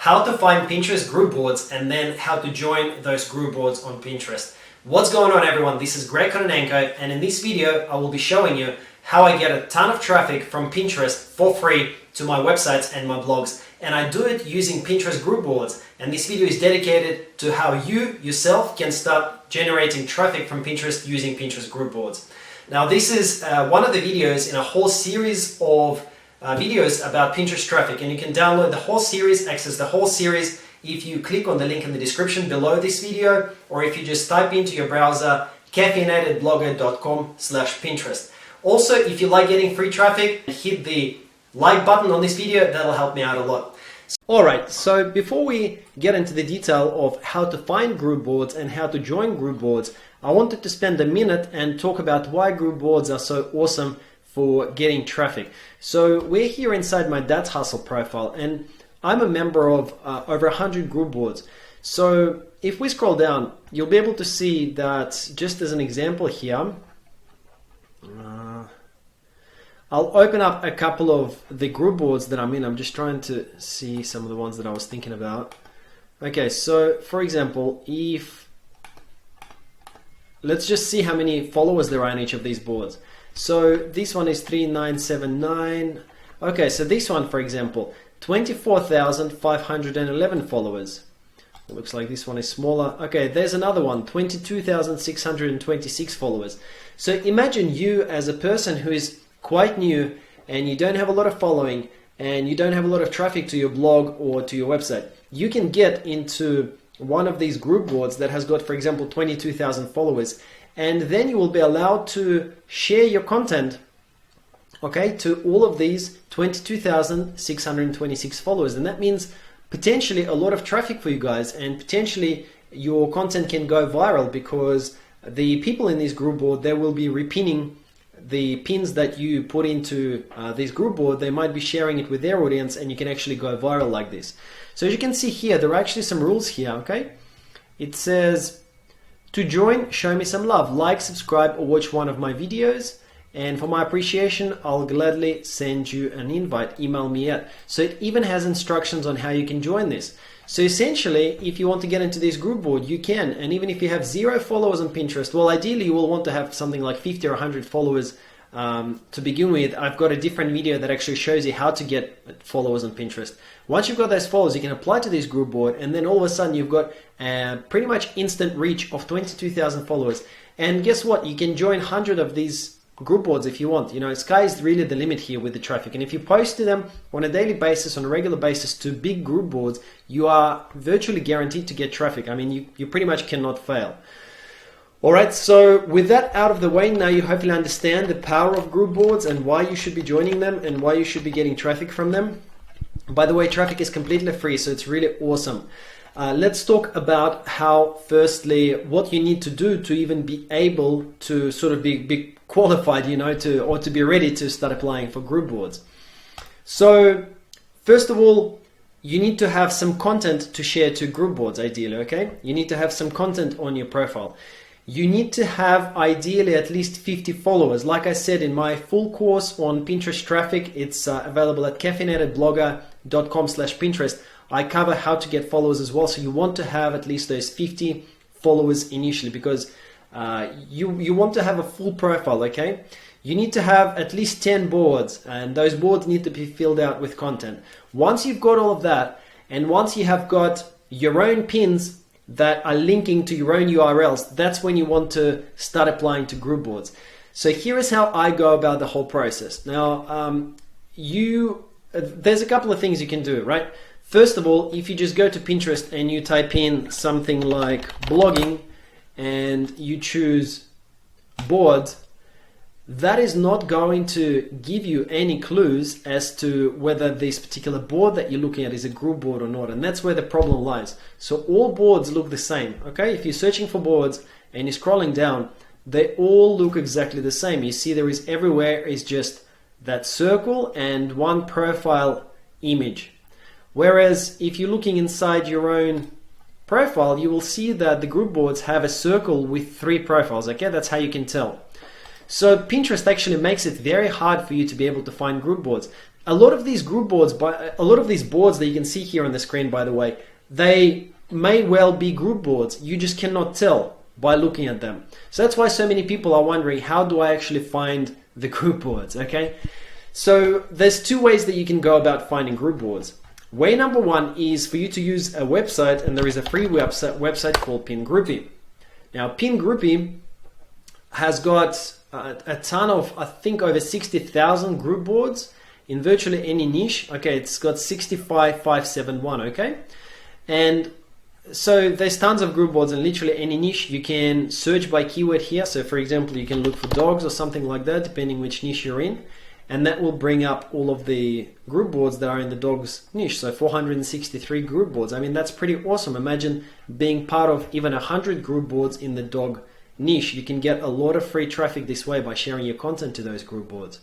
how to find Pinterest group boards, and then how to join those group boards on Pinterest. What's going on, everyone? This is Greg Kononenko, and in this video I will be showing you how I get a ton of traffic from Pinterest for free to my websites and my blogs. And I do it using Pinterest group boards. And this video is dedicated to how you yourself can start generating traffic from Pinterest using Pinterest group boards. Now, this is one of the videos in a whole series of videos about Pinterest traffic, and you can download the whole series, access the whole series if you click on the link in the description below this video, or if you just type into your browser caffeinatedblogger.com/Pinterest. Also, if you like getting free traffic, hit the like button on this video. That'll help me out a lot. Alright, so before we get into the detail of how to find group boards and how to join group boards, I wanted to spend a minute and talk about why group boards are so awesome for getting traffic. So we're here inside my Dad's Hustle profile, and I'm a member of over 100 group boards. So if we scroll down, you'll be able to see that, just as an example here, I'll open up a couple of the group boards that I'm in. I'm just trying to see some of the ones that I was thinking about. Okay, so for example, let's just see how many followers there are on each of these boards. So this one is 3979. Okay, so this one, for example, 24,511 followers. It looks like this one is smaller. Okay, there's another one, 22,626 followers. So imagine you as a person who is quite new and you don't have a lot of following and you don't have a lot of traffic to your blog or to your website. You can get into one of these group boards that has got, for example, 22,000 followers, and then you will be allowed to share your content, okay, to all of these 22,626 followers. And that means potentially a lot of traffic for you guys, and potentially your content can go viral because the people in this group board, they will be repinning the pins that you put into this group board. They might be sharing it with their audience, and you can actually go viral like this. So as you can see here, there are actually some rules here, okay? It says, to join, show me some love. Like, subscribe, or watch one of my videos. And for my appreciation, I'll gladly send you an invite. Email me at. So it even has instructions on how you can join this. So essentially, if you want to get into this group board, you can. And even if you have 0 followers on Pinterest, well, ideally you will want to have something like 50 or 100 followers to begin with. I've got a different video that actually shows you how to get followers on Pinterest. Once you've got those followers, you can apply to this group board, and then all of a sudden you've got pretty much instant reach of 22,000 followers. And guess what? You can join 100 of these group boards if you want. You know, sky is really the limit here with the traffic. And if you post to them on a daily basis, on a regular basis, to big group boards, you are virtually guaranteed to get traffic. I mean, you pretty much cannot fail. All right, so with that out of the way, now you hopefully understand the power of group boards and why you should be joining them and why you should be getting traffic from them. By the way, traffic is completely free, so it's really awesome. Let's talk about how, firstly, what you need to do to even be able to sort of be qualified, you know, or to be ready to start applying for group boards. So first of all, you need to have some content to share to group boards, ideally, okay? You need to have some content on your profile. You need to have ideally at least 50 followers. Like I said, in my full course on Pinterest traffic, it's available at caffeinatedblogger.com/Pinterest. I cover how to get followers as well. So you want to have at least those 50 followers initially, because you want to have a full profile, okay? You need to have at least 10 boards, and those boards need to be filled out with content. Once you've got all of that, and once you have got your own pins that are linking to your own URLs, that's when you want to start applying to group boards. So here is how I go about the whole process. Now, there's a couple of things you can do, right? First of all, if you just go to Pinterest and you type in something like blogging and you choose boards, that is not going to give you any clues as to whether this particular board that you're looking at is a group board or not. And that's where the problem lies. So all boards look the same, okay? If you're searching for boards and you're scrolling down, they all look exactly the same. You see there is everywhere is just that circle and one profile image. Whereas if you're looking inside your own profile, you will see that the group boards have a circle with 3 profiles, okay? That's how you can tell. So Pinterest actually makes it very hard for you to be able to find group boards. a lot of these group boards, a lot of these boards that you can see here on the screen, by the way, they may well be group boards. You just cannot tell by looking at them. So that's why so many people are wondering, how do I actually find the group boards? Okay, so there's two ways that you can go about finding group boards. Way number one is for you to use a website, and there is a free website called PinGroupie. Now, PinGroupie has got a ton of, I think, over 60,000 group boards in virtually any niche. Okay, it's got 65571. Okay, and so there's tons of group boards in literally any niche. You can search by keyword here. So for example, you can look for dogs or something like that, depending which niche you're in. And that will bring up all of the group boards that are in the dogs niche. So 463 group boards. I mean, that's pretty awesome. Imagine being part of even 100 group boards in the dog niche. You can get a lot of free traffic this way by sharing your content to those group boards.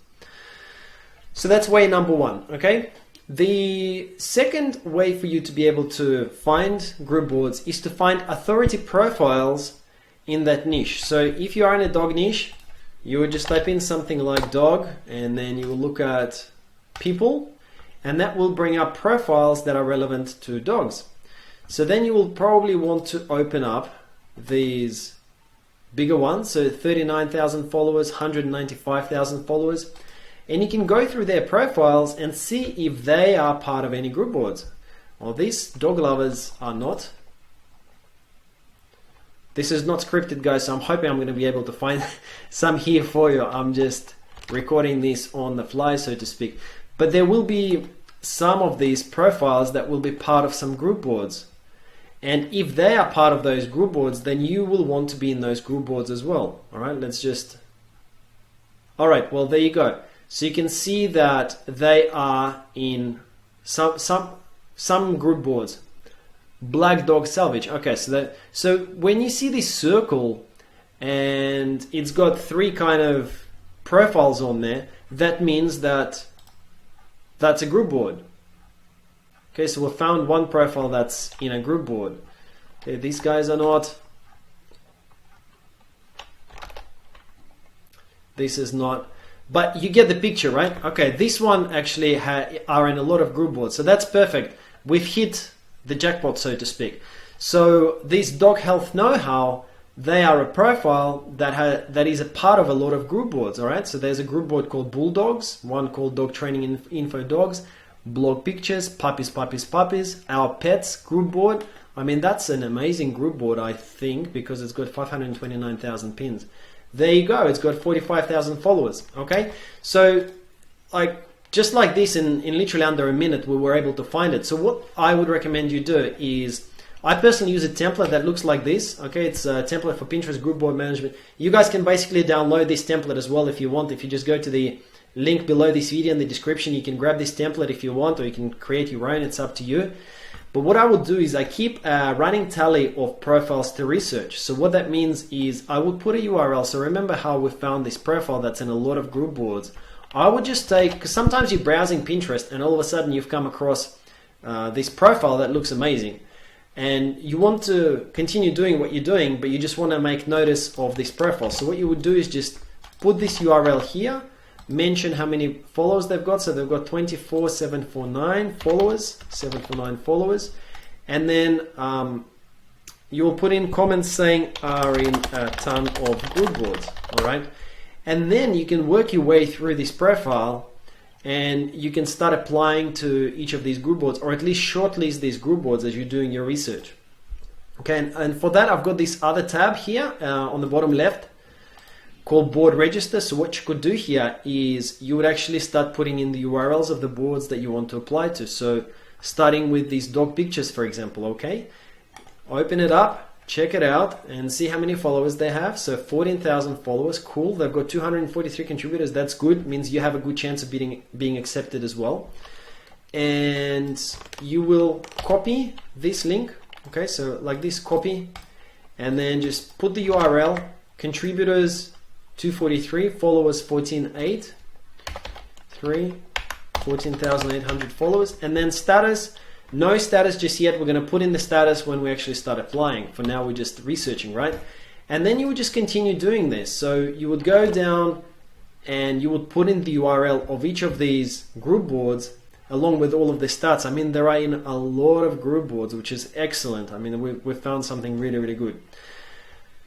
So that's way number one, okay? The second way for you to be able to find group boards is to find authority profiles in that niche. So if you are in a dog niche, you would just type in something like dog, and then you will look at people, and that will bring up profiles that are relevant to dogs. So then you will probably want to open up these bigger ones, so 39,000 followers, 195,000 followers, and you can go through their profiles and see if they are part of any group boards. Well, these dog lovers are not. This is not scripted, guys, so I'm hoping I'm going to be able to find some here for you. I'm just recording this on the fly, so to speak. But there will be some of these profiles that will be part of some group boards. And if they are part of those group boards, then you will want to be in those group boards as well. All right, let's just... All right, well, there you go. So you can see that they are in some group boards. Black dog salvage. Okay, so when you see this circle and it's got three kind of profiles on there, that means that that's a group board. Okay, so we found one profile that's in a group board. Okay, these guys are not. This is not. But you get the picture, right? Okay, this one actually are in a lot of group boards, so that's perfect. We've hit the jackpot, so to speak. So this dog health know-how, they are a profile that is a part of a lot of group boards. All right, so there's a group board called Bulldogs, one called Dog Training Info Dogs, Blog Pictures, Puppies, Our Pets group board. I mean, that's an amazing group board, I think, because it's got 529,000 pins. There you go, it's got 45,000 followers. Okay, so just like this, in literally under a minute, we were able to find it. So what I would recommend you do is, I personally use a template that looks like this. Okay, it's a template for Pinterest group board management. You guys can basically download this template as well if you want. If you just go to the link below this video in the description, you can grab this template if you want, or you can create your own. It's up to you. But what I will do is I keep a running tally of profiles to research. So what that means is I would put a URL. So remember how we found this profile that's in a lot of group boards. I would just take, because sometimes you're browsing Pinterest and all of a sudden you've come across this profile that looks amazing. And you want to continue doing what you're doing, but you just want to make notice of this profile. So what you would do is just put this URL here, mention how many followers they've got. So they've got 24,749 followers, 749 followers. And then you'll put in comments saying are in a ton of group boards, all right? And then you can work your way through this profile and you can start applying to each of these group boards, or at least shortlist these group boards as you're doing your research. Okay, and for that, I've got this other tab here on the bottom left called Board Register. So what you could do here is you would actually start putting in the URLs of the boards that you want to apply to. So starting with these dog pictures, for example, okay? Open it up. Check it out and see how many followers they have. So 14,000 followers, cool. They've got 243 contributors. That's good. Means you have a good chance of being accepted as well. And you will copy this link. Okay, so like this, copy, and then just put the URL. Contributors 243, followers 14,800, 14,800 followers, and then status. No status just yet. We're going to put in the status when we actually start applying. For now, we're just researching, right? And then you would just continue doing this. So you would go down and you would put in the URL of each of these group boards along with all of the stats. I mean, there are in a lot of group boards, which is excellent. I mean, we've found something really, really good.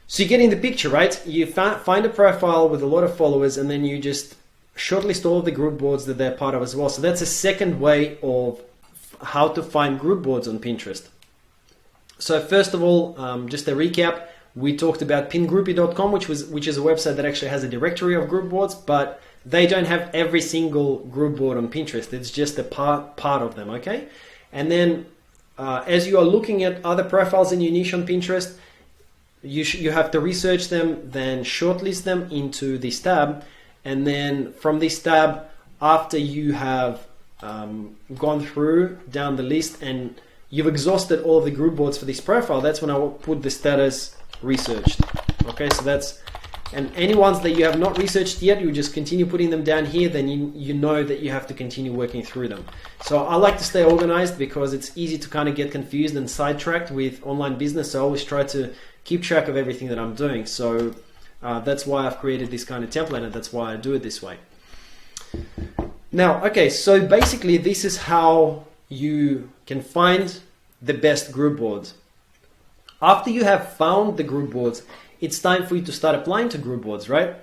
So you get in the picture, right? You find a profile with a lot of followers, and then you just shortlist all of the group boards that they're part of as well. So that's a second way of how to find group boards on Pinterest. So first of all, just a recap, we talked about pingroupie.com, which is a website that actually has a directory of group boards, but they don't have every single group board on Pinterest. It's just a part of them, okay? And then as you are looking at other profiles in your niche on Pinterest, you have to research them, then shortlist them into this tab, and then from this tab, after you have gone through down the list and you've exhausted all of the group boards for this profile, that's when I will put the status researched. Okay, so that's, and any ones that you have not researched yet, you just continue putting them down here, then you know that you have to continue working through them. So I like to stay organized because it's easy to kind of get confused and sidetracked with online business. So I always try to keep track of everything that I'm doing. So that's why I've created this kind of template, and that's why I do it this way. Now, okay, so basically this is how you can find the best group boards. After you have found the group boards, it's time for you to start applying to group boards, right?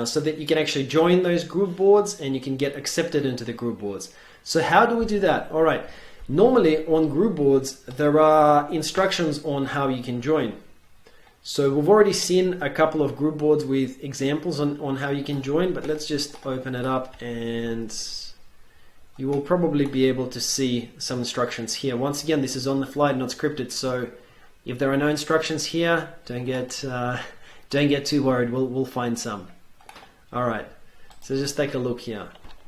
So that you can actually join those group boards and you can get accepted into the group boards. So how do we do that? All right, normally on group boards, there are instructions on how you can join. So we've already seen a couple of group boards with examples on how you can join, but let's just open it up and you will probably be able to see some instructions here. Once again, this is on the fly, not scripted, so if there are no instructions here, don't get too worried. We'll find some. All right, so just take a look here.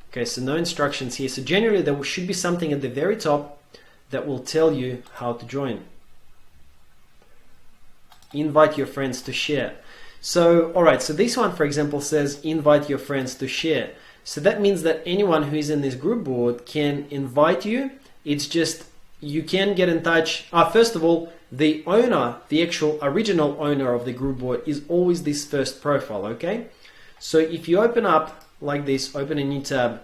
Okay, so no instructions here. So generally there should be something at the very top that will tell you how to join. Invite your friends to share. So, all right, so this one, for example, says invite your friends to share. So that means that anyone who is in this group board can invite you. It's just you can get in touch. First of all, the owner, the actual original owner of the group board is always this first profile, okay? So if you open up like this, open a new tab,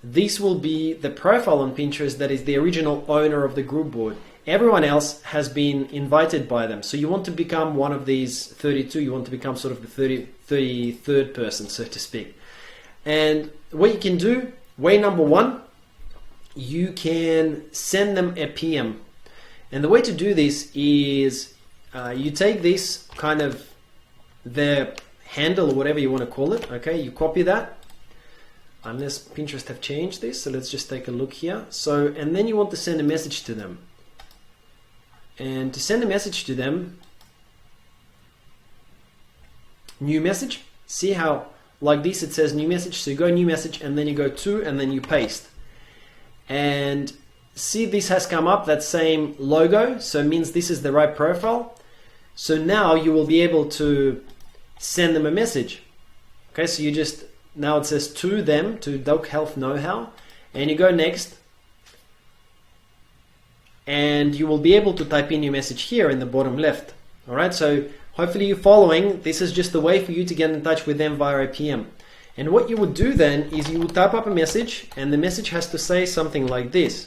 this will be the profile on Pinterest that is the original owner of the group board. Everyone else has been invited by them. So you want to become one of these 32, you want to become sort of the 33rd person, so to speak. And what you can do, way number one, you can send them a PM. And the way to do this is you take this kind of their handle or whatever you want to call it, okay? You copy that, unless Pinterest have changed this. So let's just take a look here. So, and then you want to send a message to them. And to send a message to them, new message, see how like this it says new message, so you go new message and then you go to and then you paste. And see this has come up, that same logo, so it means this is the right profile. So now you will be able to send them a message. Okay, so you just, now it says to them, to Dog Health Know-How, and you go next. And you will be able to type in your message here in the bottom left. All right, so hopefully you're following. This is just a way for you to get in touch with them via a PM. And what you would do then is you would type up a message, and the message has to say something like this.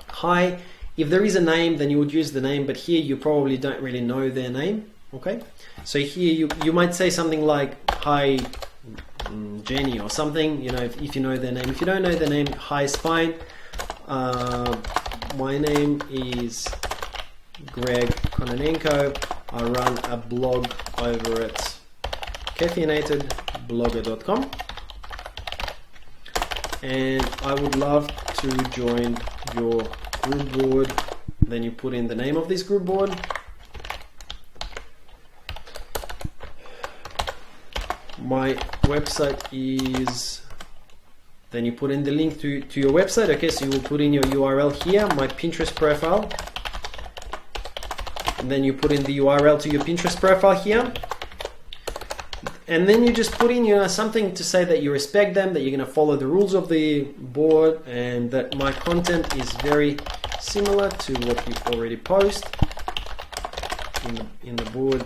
Hi, if there is a name, then you would use the name, but here you probably don't really know their name. Okay, so here you might say something like, hi, Jenny, or something, you know, if you know their name. If you don't know their name, hi is fine. My name is Greg Kononenko. I run a blog over at caffeinatedblogger.com, and I would love to join your group board. Then you put in the name of this group board. My website is, then you put in the link to your website. Okay, so you will put in your URL here, my Pinterest profile, and then you put in the URL to your Pinterest profile here, and then you just put in, you know, something to say that you respect them, that you're going to follow the rules of the board, and that my content is very similar to what you already post in the board,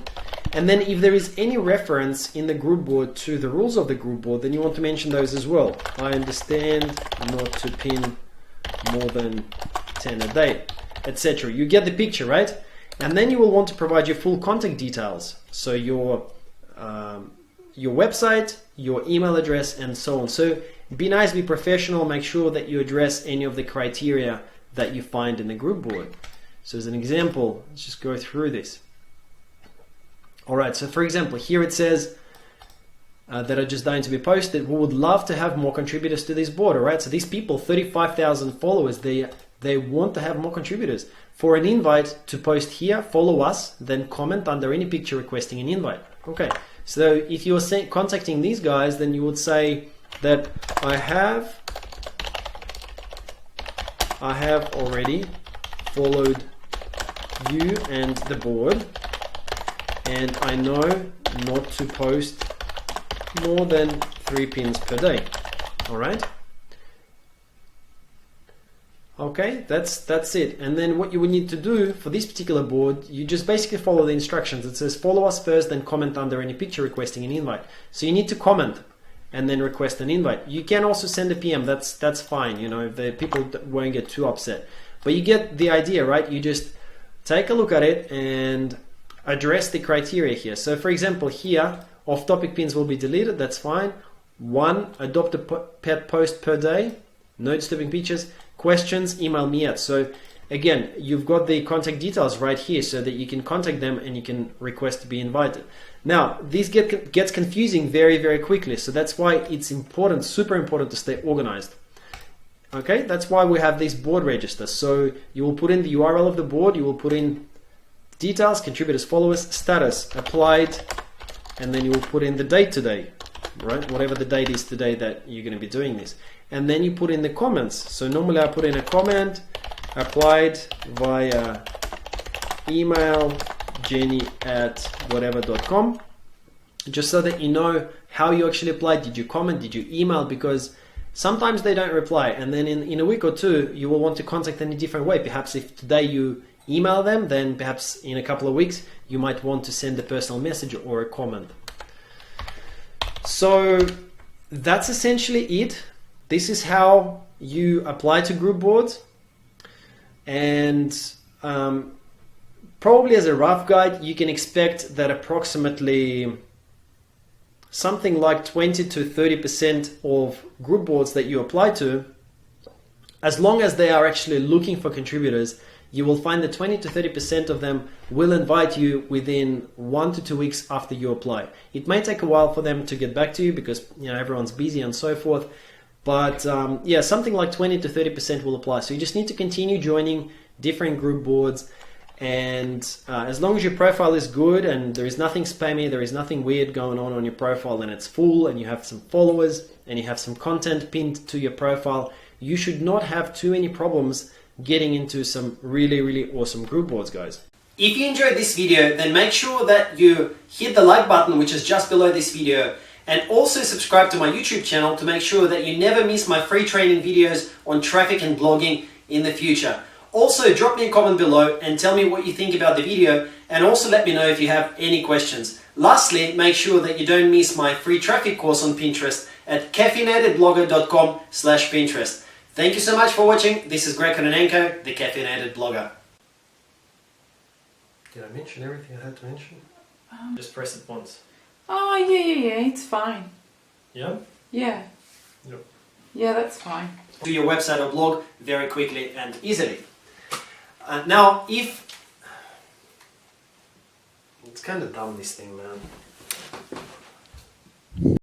And then if there is any reference in the group board to the rules of the group board, then you want to mention those as well. I understand not to pin more than 10 a day, etc. You get the picture, right? And then you will want to provide your full contact details. So your website, your email address, and so on. So be nice, be professional, make sure that you address any of the criteria that you find in the group board. So as an example, let's just go through this. All right, so for example, here it says that are just dying to be posted. We would love to have more contributors to this board. All right, so these people, 35,000 followers, they want to have more contributors. For an invite to post here, follow us, then comment under any picture requesting an invite. Okay, so if you're contacting these guys, then you would say that I have already followed you and the board, and I know not to post more than 3 pins per day. All right. Okay, that's it. And then what you would need to do for this particular board, you just basically follow the instructions. It says follow us first, then comment under any picture requesting an invite. So you need to comment and then request an invite. You can also send a PM. That's fine. You know, the people won't get too upset. But you get the idea, right? You just take a look at it and address the criteria here. So for example, here, off-topic pins will be deleted. That's fine. 1, adopt a pet post per day. No disturbing pictures. Questions, email me at. So again, you've got the contact details right here so that you can contact them and you can request to be invited. Now, this gets confusing very, very quickly. So that's why it's important, super important to stay organized. Okay, that's why we have this board register. So you will put in the URL of the board, you will put in details, contributors, followers, status, applied, and then you will put in the date today, right? Whatever the date is today that you're going to be doing this. And then you put in the comments. So normally I put in a comment, applied via email, jenny@whatever.com, just so that you know how you actually applied. Did you comment? Did you email? Because sometimes they don't reply. And then in a week or two, you will want to contact them in a different way. Perhaps if today you email them, then perhaps in a couple of weeks, you might want to send a personal message or a comment. So that's essentially it. This is how you apply to group boards. And probably as a rough guide, you can expect that approximately something like 20 to 30% of group boards that you apply to, as long as they are actually looking for contributors, you will find that 20 to 30% of them will invite you within 1 to 2 weeks after you apply. It may take a while for them to get back to you because everyone's busy and so forth. But yeah, something like 20 to 30% will apply. So you just need to continue joining different group boards. And as long as your profile is good and there is nothing spammy, there is nothing weird going on your profile, and it's full and you have some followers and you have some content pinned to your profile, you should not have too many problems getting into some really, really awesome group boards, guys. If you enjoyed this video, then make sure that you hit the like button, which is just below this video, and also subscribe to my YouTube channel to make sure that you never miss my free training videos on traffic and blogging in the future. Also, drop me a comment below and tell me what you think about the video, and also let me know if you have any questions. Lastly, make sure that you don't miss my free traffic course on Pinterest at caffeinatedblogger.com/Pinterest. Thank you so much for watching. This is Greg Kononenko, the Caffeinated Blogger. Did I mention everything I had to mention? Just press it once. Oh, yeah, it's fine. Yeah? Yeah. Yep. Yeah, that's fine. Do your website or blog very quickly and easily. Now, if... It's kind of dumb, this thing, man.